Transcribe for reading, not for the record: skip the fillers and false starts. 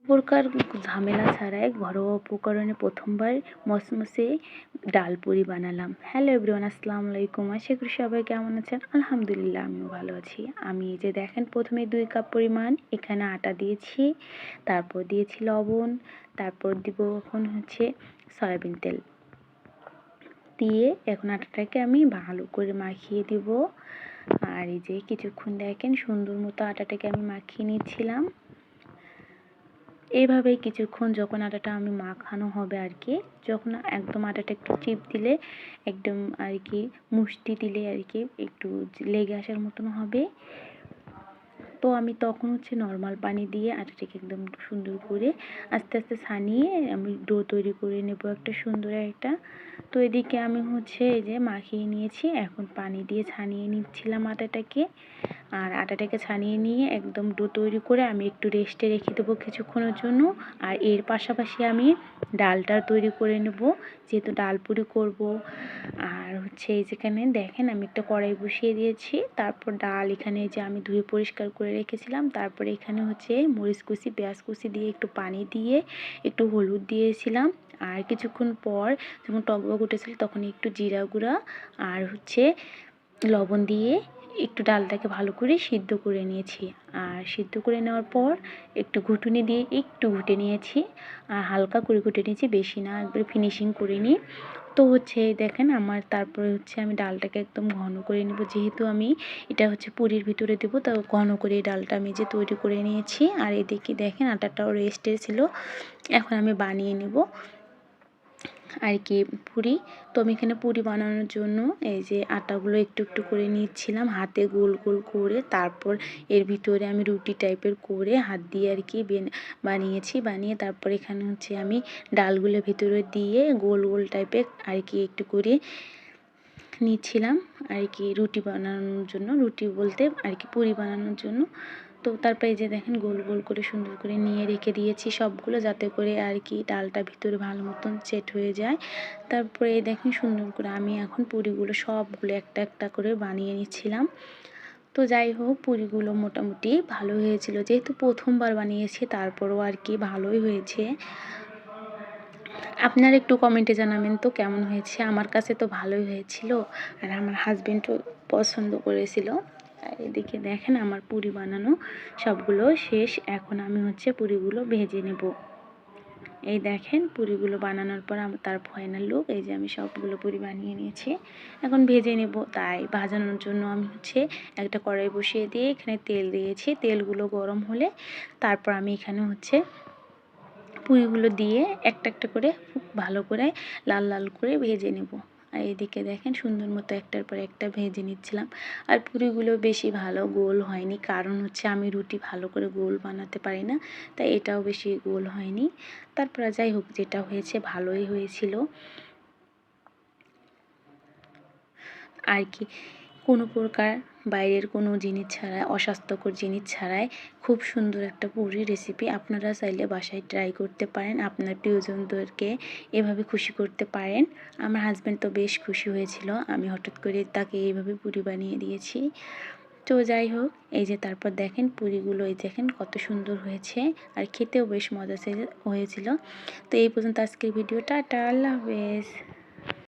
প্রকার ঝামেলা ছাড়াই ঘরোয়া উপকরণে প্রথমবার মসমসে ডাল পুরি বানালাম। হ্যালো এভরিওয়ান, আসসালামু আলাইকুম। আশা করি সবাই কেমন আছেন? আলহামদুলিল্লাহ, আমিও ভালো আছি। আমি এই যে দেখেন, প্রথমে 2 কাপ পরিমাণ এখানে আটা দিয়েছি, তারপর দিয়েছি লবণ, তারপর দিব এখন হচ্ছে সয়াবিন তেল দিয়ে এখন আটাটাকে আমি ভালো করে মাখিয়ে দিব। আর এই যে কিছুক্ষণ দেখেন সুন্দর মতো আটাটাকে আমি মাখিয়ে নিচ্ছিলাম। এইভাবেই কিছুক্ষণ যখন আটাটা আমি মাখানো হবে আর কি, যখন একদম আটাটা একটু চিপ দিলে, একদম আর কি মুষ্টি দিলে আর কি একটু লেগে আসার মতন হবে, তো আমি তখন হচ্ছে নর্মাল পানি দিয়ে আটাটাকে একদম সুন্দর করে আস্তে আস্তে ছানিয়ে আমি ডো তৈরি করে নেব একটা সুন্দর একটা। তো এদিকে আমি হচ্ছে এই যে মাখিয়ে নিয়েছি, এখন পানি দিয়ে ছানিয়ে নিচ্ছিলাম আটাটাকে। আর আটাটাকে ছানিয়ে নিয়ে একদম ডো তৈরি করে আমি একটু রেস্টে রেখে দেবো কিছুক্ষণের জন্য। আর এর পাশাপাশি আমি ডালটা তৈরি করে নেব, যেহেতু ডাল পুরি করব। আর হচ্ছে এই যেখানে দেখেন আমি একটা কড়াই বসিয়ে দিয়েছি, তারপর ডাল এখানে যে আমি ধুয়ে পরিষ্কার করে রেখেছিলাম, তারপরে এখানে হচ্ছে মরিচ কুচি পেঁয়াজ কুচি দিয়ে একটু পানি দিয়ে একটু হলুদ দিয়েছিলাম। আর কিছুক্ষণ পর যখন টকবক উঠেছিল তখন একটু জিরা গুঁড়া আর হচ্ছে লবণ দিয়ে একটু ডালটাকে ভালো করে সিদ্ধ করে নিয়েছি। আর সিদ্ধ করে নেওয়ার পর একটু ঘুটুনি দিয়ে একটু ঘুটে নিয়েছি, আর হালকা করে ঘুটে নিয়েছি, বেশি না, একবারে ফিনিশিং করে নিই। তো হচ্ছে দেখেন আমার তারপরে হচ্ছে আমি ডালটাকে একদম ঘন করে নেব, যেহেতু আমি এটা হচ্ছে পুরির ভিতরে দেবো, তো ঘন করে ডালটা আমি যে তৈরি করে নিয়েছি। আর এদিকে দেখেন আটাটাও রেস্টে ছিল, এখন আমি বানিয়ে নেব আর কি পুরি। তো আমি এখানে পুরি বানানোর জন্য এই যে আটাগুলো একটু একটু করে নিচ্ছিলাম হাতে গোল গোল করে, তারপর এর ভিতরে আমি রুটি টাইপের করে হাত দিয়ে আর কি বানিয়েছি। বানিয়ে তারপর এখানে হচ্ছে আমি ডালগুলো ভিতরে দিয়ে গোল গোল টাইপের আর কি একটু করে নিচ্ছিলাম আর কি রুটি বানানোর জন্য, রুটি বলতে আর কি পুরি বানানোর জন্য। তো তারপরে এই যে দেখেন গোল গোল করে সুন্দর করে নিয়ে রেখে দিয়েছি সবগুলো, যাতে করে আর কি ডালটা ভিতরে ভালো মতন সেট হয়ে যায়। তারপরে এই দেখেন সুন্দর করে আমি এখন পুরিগুলো সবগুলো একটা একটা করে বানিয়ে নিচ্ছিলাম। তো যাই হোক, পুরিগুলো মোটামুটি ভালো হয়েছিল, যেহেতু প্রথমবার বানিয়েছি, তারপরও আর কি ভালোই হয়েছে। আপনারা একটু কমেন্টে জানাবেন তো কেমন হয়েছে। আমার কাছে তো ভালোই হয়েছিল, আর আমার হাজব্যান্ডও পছন্দ করেছিল। আর এদিকে দেখেন আমার পুরি বানানো সবগুলো শেষ, এখন আমি হচ্ছে পুরিগুলো ভেজে নেব। এই দেখেন পুরিগুলো বানানোর পর তার ফাইনাল লুক, এই যে আমি সবগুলো পুরি বানিয়ে নিয়েছি, এখন ভেজে নেব। তাই ভাজানোর জন্য আমি হচ্ছে একটা কড়াই বসিয়ে দিয়ে এখানে তেল দিয়েছি, তেলগুলো গরম হলে তারপর আমি এখানে হচ্ছে পুরিগুলো দিয়ে একটা একটা করে খুব ভালো করে লাল লাল করে ভেজে নেব। আর এদিকে দেখেন সুন্দর মতো একটার পর একটা ভেজে নিচ্ছিলাম। আর পুরিগুলো বেশি ভালো গোল হয়নি, কারণ হচ্ছে আমি রুটি ভালো করে গোল বানাতে পারি না, তাই এটাও বেশি গোল হয়নি। তারপর যাই হোক, যেটা হয়েছে ভালোই হয়েছিল আর কি। কোনো প্রকার বাইরের কোনো জিনিস ছাড়াই, অস্বাস্থ্যকর জিনিস ছাড়াই খুব সুন্দর একটা পুরি রেসিপি আপনারা চাইলে বাসায় ট্রাই করতে পারেন, আপনার প্রিয়জনদেরকে এভাবে খুশি করতে পারেন। আমার হাজব্যান্ড তো বেশ খুশি হয়েছিল, আমি হঠাৎ করে তাকে এইভাবে পুরি বানিয়ে দিয়েছি। তো যাই হোক, এই যে তারপর দেখেন পুরিগুলো এই দেখেন কত সুন্দর হয়েছে, আর খেতেও বেশ মজা হয়েছিল। তো এই পর্যন্ত আজকের ভিডিওটা, টাটা, আল্লাহ হাফেজ।